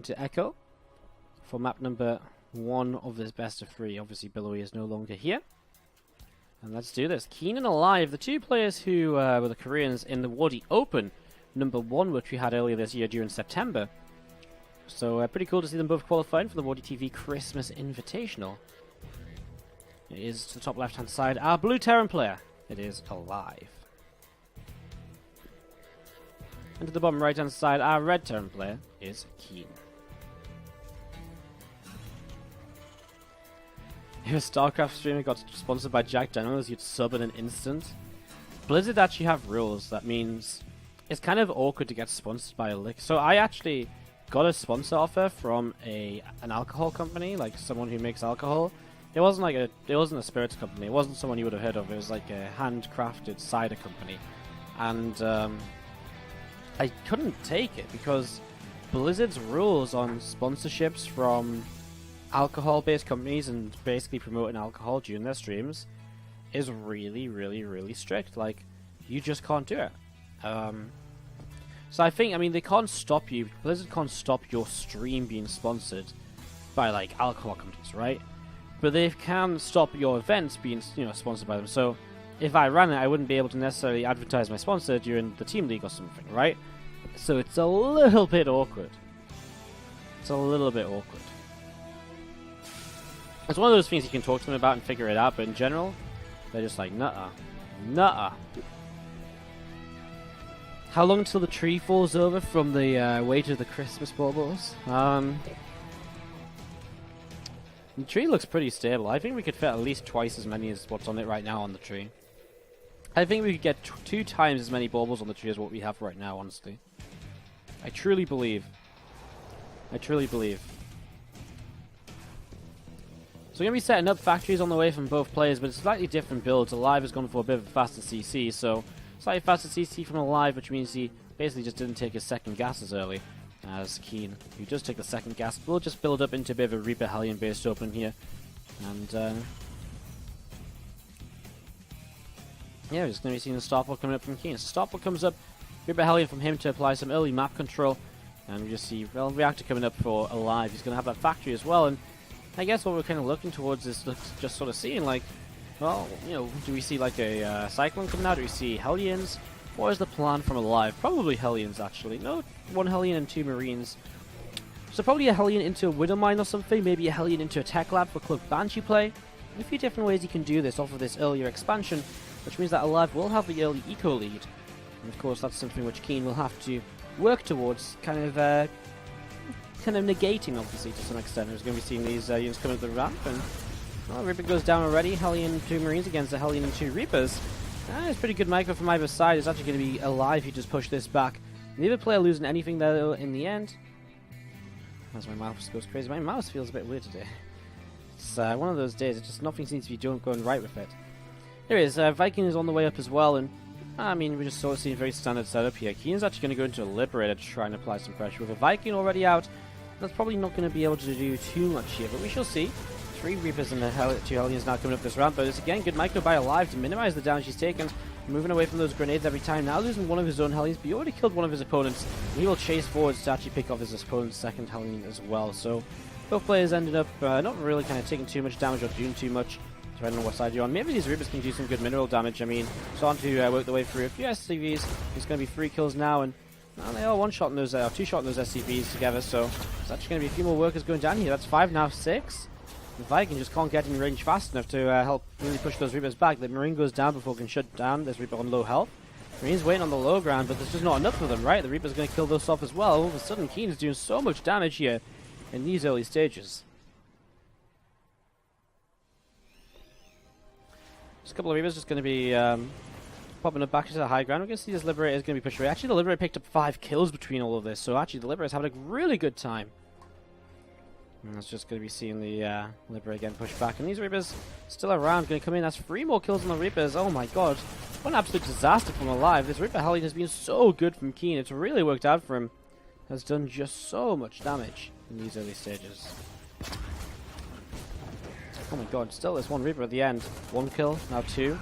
to Echo for map number 1 of this best of 3. Obviously, Billowy is no longer here. And let's do this. KeeN and aLive, the two players who were the Koreans in the Wardi Open number 1, which we had earlier this year during September. So pretty cool to see them both qualifying for the WardiTV Christmas Invitational. It is to the top left-hand side our blue Terran player. It is aLive. And to the bottom right-hand side, our red Terran player is KeeN. If a StarCraft streamer got sponsored by Jack Daniels, you'd sub in an instant. Blizzard actually have rules. That means it's kind of awkward to get sponsored by a lick. So I actually got a sponsor offer from an alcohol company, like someone who makes alcohol. It wasn't a spirits company. It wasn't someone you would have heard of. It was like a handcrafted cider company, and I couldn't take it because Blizzard's rules on sponsorships from alcohol-based companies and basically promoting alcohol during their streams is really, really, really strict. Like, you just can't do it. So I mean, they can't stop you. Blizzard can't stop your stream being sponsored by, like, alcohol companies, right? But they can stop your events being, sponsored by them. So if I ran it, I wouldn't be able to necessarily advertise my sponsor during the team league or something, right? So it's a little bit awkward. It's a little bit awkward. It's one of those things you can talk to them about and figure it out, but in general, they're just like, nuh-uh. Nuh-uh. How long until the tree falls over from the weight of the Christmas baubles? The tree looks pretty stable. I think we could fit at least twice as many as what's on it right now on the tree. I think we could get 2 times as many baubles on the tree as what we have right now, honestly. I truly believe. I truly believe. So we're going to be setting up factories on the way from both players, but it's slightly different builds. aLive has gone for a bit of a faster CC, so slightly faster CC from aLive, which means he basically just didn't take his second gas as early as KeeN, who does take the second gas. We'll just build up into a bit of a Reaper Hellion based open here. And yeah, we're just going to be seeing the Starfall coming up from KeeN. So Starfall comes up, Reaper Hellion from him to apply some early map control. And we just see Reactor coming up for aLive. He's going to have that factory as well. And I guess what we're kind of looking towards is just sort of seeing, like, well, do we see like a Cyclone coming out? Do we see Hellions? What is the plan from aLive? Probably Hellions, actually. No, 1 Hellion and 2 Marines. So probably a Hellion into a Widow Mine or something. Maybe a Hellion into a Tech Lab for Club Banshee play. A few different ways you can do this off of this earlier expansion, which means that aLive will have the early eco lead. And of course, that's something which KeeN will have to work towards, kind of negating, obviously, to some extent. We're going to be seeing these units coming up the ramp, and well, Reaper goes down already. Hellion and 2 Marines against a Hellion and 2 Reapers. It's pretty good micro from either side. It's actually going to be aLive who just push this back. Neither player losing anything there in the end. As my mouse goes crazy. My mouse feels a bit weird today. It's one of those days. It's just nothing seems to be going right with it. There is Viking is on the way up as well, and I mean, we just sort of see a very standard setup here. KeeN's actually going to go into a Liberator to try and apply some pressure. With a Viking already out, that's probably not going to be able to do too much here, but we shall see. 3 Reapers and 2 Hellions now coming up this ramp, but it's again good micro by aLive to minimize the damage he's taken. Moving away from those grenades every time, now losing one of his own Hellions, but he already killed one of his opponents. He will chase forwards to actually pick off his opponent's second Hellion as well. So both players ended up not really kind of taking too much damage or doing too much, depending on what side you're on. Maybe these Reapers can do some good mineral damage. I mean, starting to work their way through a few SCVs. There's going to be 3 kills now, and they are 1-shotting those, 2-shotting those SCVs together, so there's actually going to be a few more workers going down here. That's 5 now, 6. The Viking just can't get in range fast enough to help really push those Reapers back. The Marine goes down before it can shut down. There's Reaper on low health. Marine's waiting on the low ground, but there's just not enough of them, right? The Reaper's going to kill those off as well. All of a sudden, KeeN is doing so much damage here in these early stages. Just a couple of Reapers just going to be popping up back to the high ground. We're going to see this Liberator is going to be pushed away. Actually, the Liberator picked up 5 kills between all of this, so actually the Liberator is having a really good time. And that's just going to be seeing the Liberator again push back. And these Reapers still around, going to come in. That's 3 more kills on the Reapers. Oh my god. What an absolute disaster from aLive. This Reaper Hellion has been so good from KeeN. It's really worked out for him. Has done just so much damage in these early stages. Oh my god, still there's 1 Reaper at the end. 1 kill, now 2.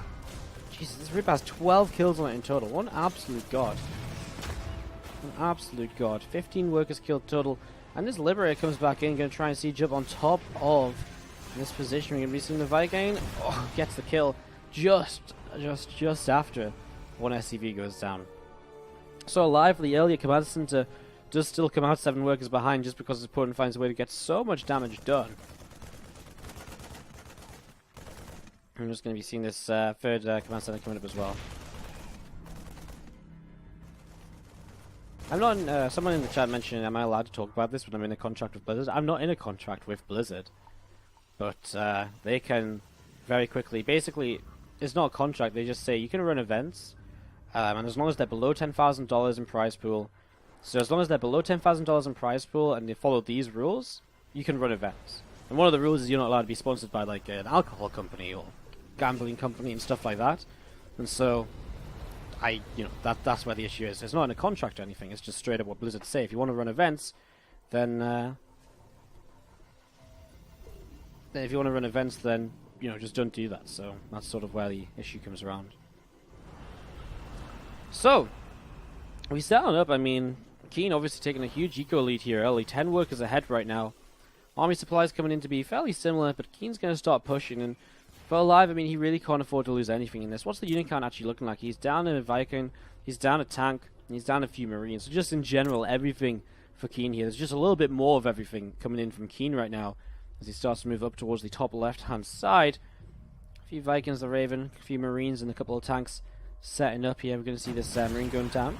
Jesus, this Reaper has 12 kills on it in total. One absolute god. An absolute god. 15 workers killed total. And this Liberator comes back in, going to try and siege up on top of this position. We're going to be seeing the Viking. Oh, gets the kill just after one SCV goes down. So aLive, the earlier command center, does still come out 7 workers behind just because his opponent finds a way to get so much damage done. I'm just going to be seeing this third command center coming up as well. I'm not in, someone in the chat mentioned, am I allowed to talk about this when I'm in a contract with Blizzard? I'm not in a contract with Blizzard. But they can very quickly, basically, it's not a contract, they just say you can run events, and as long as they're below $10,000 in prize pool, so as long as they're below $10,000 in prize pool and they follow these rules, you can run events. And one of the rules is you're not allowed to be sponsored by like an alcohol company or gambling company and stuff like that. And so, that's where the issue is. It's not in a contract or anything. It's just straight up what Blizzard say. If you want to run events, then just don't do that. So that's sort of where the issue comes around. So we set on up. I mean, KeeN obviously taking a huge eco lead here early. 10 workers ahead right now. Army supplies coming in to be fairly similar, but KeeN's going to start pushing. And for aLive, I mean, he really can't afford to lose anything in this. What's the unit count actually looking like? He's down a Viking, he's down a tank, and he's down a few Marines. So just in general, everything for KeeN here. There's just a little bit more of everything coming in from KeeN right now as he starts to move up towards the top left-hand side. A few Vikings, the Raven, a few Marines, and a couple of tanks setting up here. We're going to see this Marine going down.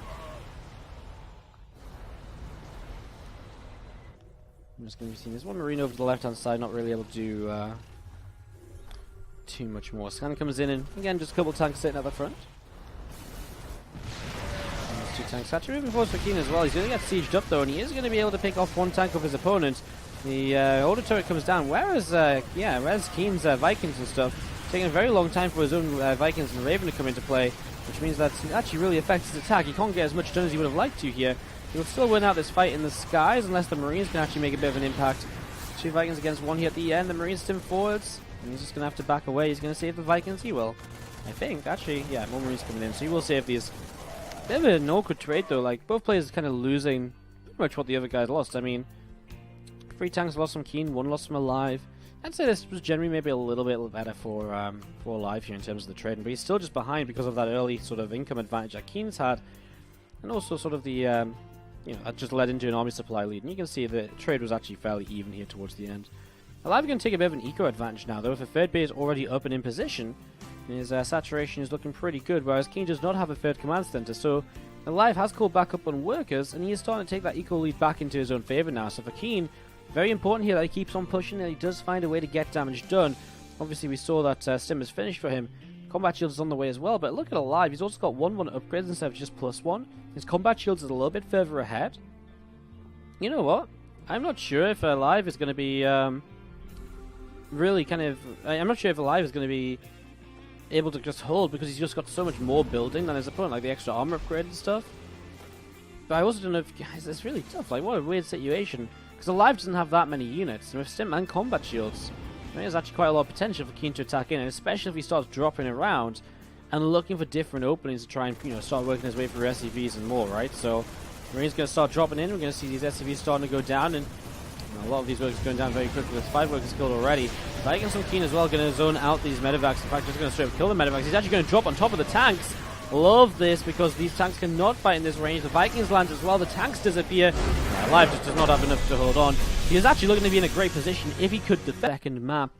I'm just going to be seeing this one Marine over to the left-hand side, not really able to do too much more. Scan comes in, and again, just a couple tanks sitting at the front. And there's 2 tanks. Actually moving forward for KeeN as well. He's going to get sieged up though, and he is going to be able to pick off 1 tank of his opponent. The order turret comes down. Whereas KeeN's Vikings and stuff, taking a very long time for his own Vikings and Raven to come into play, which means that it actually really affects his attack. He can't get as much done as he would have liked to here. He'll still win out this fight in the skies unless the Marines can actually make a bit of an impact. 2 Vikings against 1 here at the end. The Marines stim forwards, and he's just going to have to back away. He's going to save the Vikings. He will, I think. Actually, yeah, more Marines coming in, so he will save these. Bit of an awkward trade though. Like, both players kind of losing pretty much what the other guys lost. I mean, 3 tanks lost from KeeN, 1 lost from aLive. I'd say this was generally maybe a little bit better for aLive here in terms of the trading, but he's still just behind because of that early sort of income advantage that KeeN's had, and also sort of the that just led into an army supply lead. And you can see the trade was actually fairly even here towards the end. aLive going to take a bit of an eco advantage now, though. With a 3rd base already up and in position, his saturation is looking pretty good, whereas KeeN does not have a 3rd command center. So aLive has called back up on workers, and he is starting to take that eco lead back into his own favor now. So for KeeN, very important here that he keeps on pushing and he does find a way to get damage done. Obviously, we saw that Stim is finished for him. Combat shield is on the way as well, but look at aLive. He's also got 1/1 upgrades instead of just +1. His combat shields is a little bit further ahead. You know what? I'm not sure if aLive is going to be really kind of... I'm not sure if aLive is going to be able to just hold because he's just got so much more building than his opponent, like the extra armor upgrade and stuff. But I also don't know if... Guys, it's really tough. Like, what a weird situation. Because aLive doesn't have that many units, and with Stim and combat shields, there's actually quite a lot of potential for KeeN to attack in, and especially if he starts dropping around and looking for different openings to try and, start working his way through SCVs and more, right? So, Marine's going to start dropping in. We're going to see these SCVs starting to go down, and a lot of these workers going down very quickly. There's 5 workers killed already. Vikings from KeeN as well going to zone out these medevacs. In fact, just going to straight up kill the medevacs. He's actually going to drop on top of the tanks. Love this because these tanks cannot fight in this range. The Vikings land as well. The tanks disappear. aLive just does not have enough to hold on. He is actually looking to be in a great position if he could defend the second map.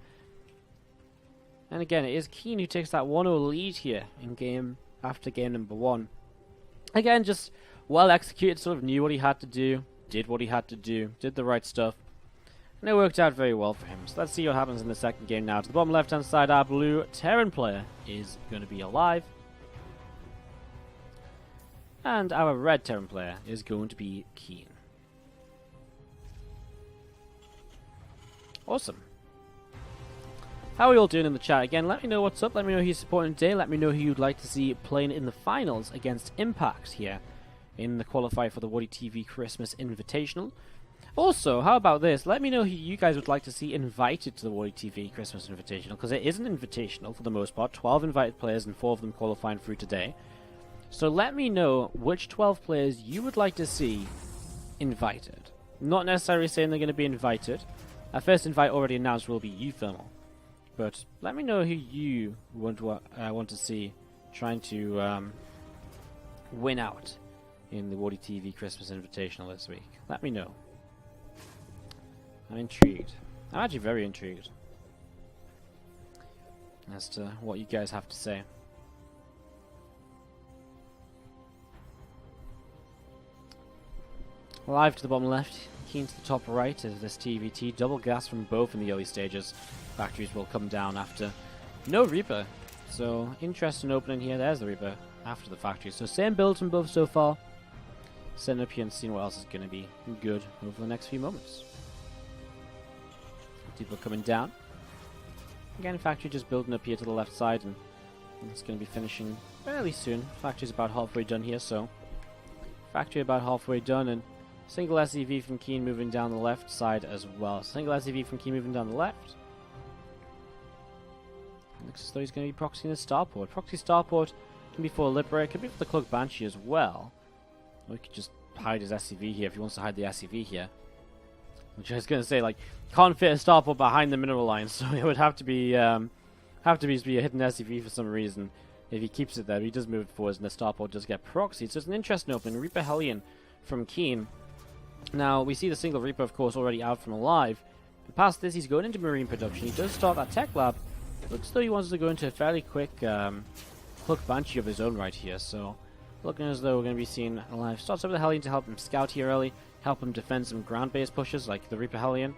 And again, it is KeeN who takes that 1-0 lead here in game after game number 1. Again, just well executed, sort of knew what he had to do, did what he had to do, did the right stuff. And it worked out very well for him. So let's see what happens in the second game now. To the bottom left-hand side, our blue Terran player is going to be aLive. And our red Terran player is going to be KeeN. Awesome. How are we all doing in the chat? Again, let me know what's up. Let me know who you're supporting today. Let me know who you'd like to see playing in the finals against Impact here in the qualifier for the WardiTV Christmas Invitational. Also, how about this? Let me know who you guys would like to see invited to the WardiTV Christmas Invitational, because it is an invitational for the most part. 12 invited players and 4 of them qualifying through today. So let me know which 12 players you would like to see invited. Not necessarily saying they're going to be invited. Our first invite already announced will be you, Thermal. But let me know who you want to see trying to win out in the WardiTV Christmas Invitational this week. Let me know. I'm intrigued. I'm actually very intrigued as to what you guys have to say. Live to the bottom left, KeeN to the top right is this TvT. Double gas from both in the early stages. Factories will come down after. No Reaper. So, interesting opening here. There's the Reaper after the factory. So, same build from both so far. Setting up here and seeing what else is going to be good over the next few moments. People coming down. Again, factory just building up here to the left side, and it's going to be finishing fairly soon. Factory's about halfway done here, so factory about halfway done, and single SCV from KeeN moving down the left side as well. Single SCV from KeeN moving down the left. Looks as though he's going to be proxying the starport. Proxy starport can be for Liberator, could be for the Cloak Banshee as well. Or he could just hide his SCV here if he wants to hide the SCV here. Which I was going to say, like, can't fit a starport behind the mineral line, so it would have to be a hidden SCV for some reason. If he keeps it there, he does move it forwards, and the starport does get proxied. So it's an interesting opening. Reaper Hellion from KeeN. Now we see the single Reaper, of course, already out from aLive. But past this, he's going into marine production. He does start that tech lab. Looks though he wants to go into a fairly quick Cloak Banshee of his own right here. So looking as though we're going to be seeing aLive starts over the Hellion to help him scout here early. Help him defend some ground-based pushes like the Reaper Hellion.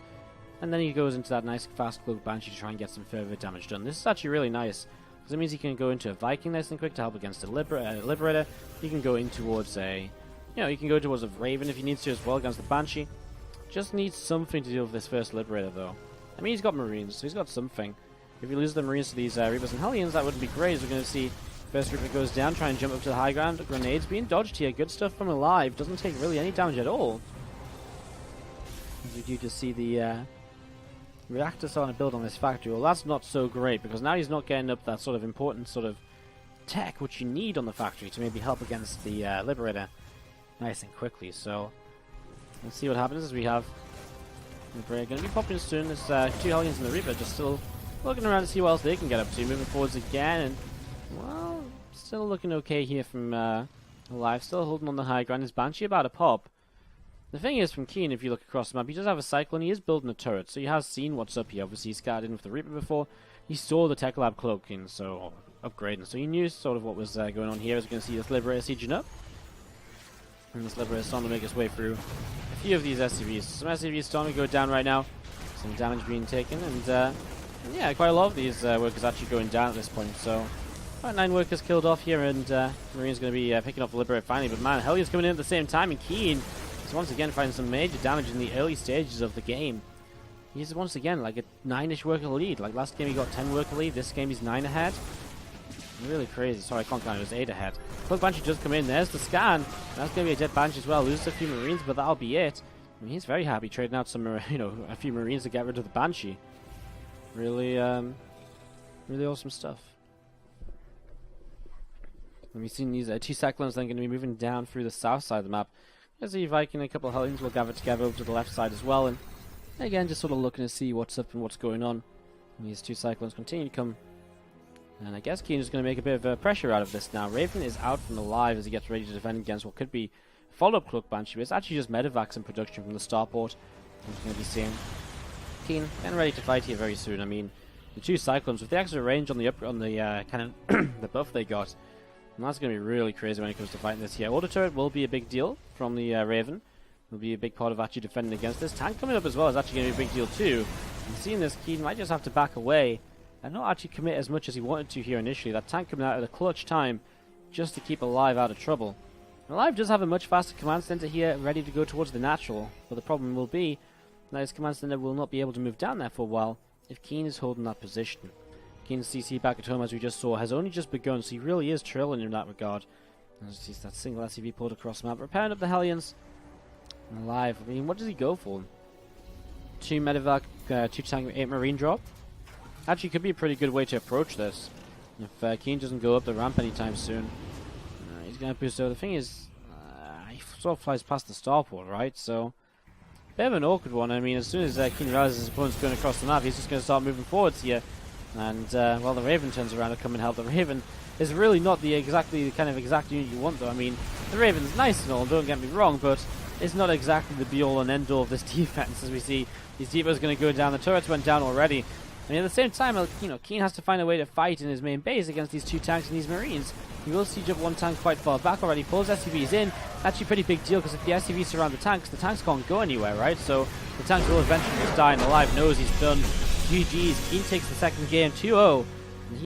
And then he goes into that nice fast Cloak Banshee to try and get some further damage done. This is actually really nice, because it means he can go into a Viking nice and quick to help against a Liberator. He can go in towards a, he can go towards a Raven if he needs to as well against the Banshee. Just needs something to deal with this first Liberator though. I mean, he's got Marines, so he's got something. If he loses the Marines to these Reapers and Hellions, that wouldn't be great, as we're going to see first Reaper goes down, try and jump up to the high ground. Grenades being dodged here, good stuff from aLive, doesn't take really any damage at all. As we do just see the reactor starting to build on this factory. Well, that's not so great, because now he's not getting up that sort of important sort of tech which you need on the factory to maybe help against the Liberator nice and quickly. So let's see what happens as we have Liberator going to be popping soon. There's two Hellions and the Reaper just still looking around to see what else they can get up to. Moving forwards again, and well, still looking okay here from aLive. Still holding on the high ground. His Banshee about to pop. The thing is, from KeeN, if you look across the map, he does have a Cyclone. He is building a turret, so he has seen what's up here. Obviously, he scouted in with the Reaper before. He saw the Tech Lab cloaking, so upgrading. So he knew sort of what was going on here. As you can see, this Liberator sieging up. And this Liberator is starting to make his way through a few of these SCVs. Some SCVs starting to go down right now. Some damage being taken, and yeah, quite a lot of these workers actually going down at this point. So about 9 workers killed off here, and Marine's going to be picking up the Liberator finally. But man, Hellion's coming in at the same time, and KeeN once again finding some major damage in the early stages of the game. He's once again like a 9-ish worker lead. Like last game he got 10 worker lead, this game he's 9 ahead. Really crazy. Sorry, I can't count, it was 8 ahead. Cloak Banshee does come in, there's the scan. That's going to be a dead Banshee as well, loses a few Marines, but that'll be it. I mean, he's very happy trading out some, a few Marines to get rid of the Banshee. Really, really awesome stuff. And we've seen these 2 Cyclones then going to be moving down through the south side of the map. As the Viking and a couple of Hellions will gather together over to the left side as well, and again just sort of looking to see what's up and what's going on. And these 2 Cyclones continue to come, and I guess KeeN is going to make a bit of pressure out of this now. Raven is out from aLive as he gets ready to defend against what could be a follow-up Cloak Banshee, but it's actually just medevacs in production from the starport. We're going to be seeing KeeN getting ready to fight here very soon. I mean, the 2 Cyclones with the extra range on the kind of the buff they got. And that's going to be really crazy when it comes to fighting this here. Auto turret will be a big deal from the Raven. Will be a big part of actually defending against this. Tank coming up as well is actually going to be a big deal too. And seeing this, KeeN might just have to back away and not actually commit as much as he wanted to here initially. That tank coming out at a clutch time just to keep aLive out of trouble. aLive does have a much faster command center here ready to go towards the natural. But the problem will be that his command center will not be able to move down there for a while if KeeN is holding that position. KeeN's CC back at home, as we just saw, has only just begun, so he really is trailing in that regard. As you see that single SCV pulled across the map, repairing up the Hellions. And aLive, I mean, what does he go for? 2 medevac, 2 tank, 8 marine drop? Actually, could be a pretty good way to approach this. If KeeN doesn't go up the ramp anytime soon, he's going to boost over. The thing is, he sort of flies past the starport, right? So, bit of an awkward one. I mean, as soon as KeeN realizes his opponent's going across the map, he's just going to start moving forwards here. And, well, the Raven turns around to come and help. The Raven is really not the kind of exact unit you want, though. I mean, the Raven's nice and all, don't get me wrong, but it's not exactly the be-all and end-all of this defense. As we see, these Deepers going to go down. The turrets went down already. And at the same time, you know, KeeN has to find a way to fight in his main base against these 2 tanks and these Marines. He will siege up 1 tank quite far back already, pulls SCVs in. Actually a pretty big deal, because if the SCVs surround the tanks can't go anywhere, right? So the tanks will eventually just die, and aLive knows he's done. GG's. KeeN takes the second game 2-0.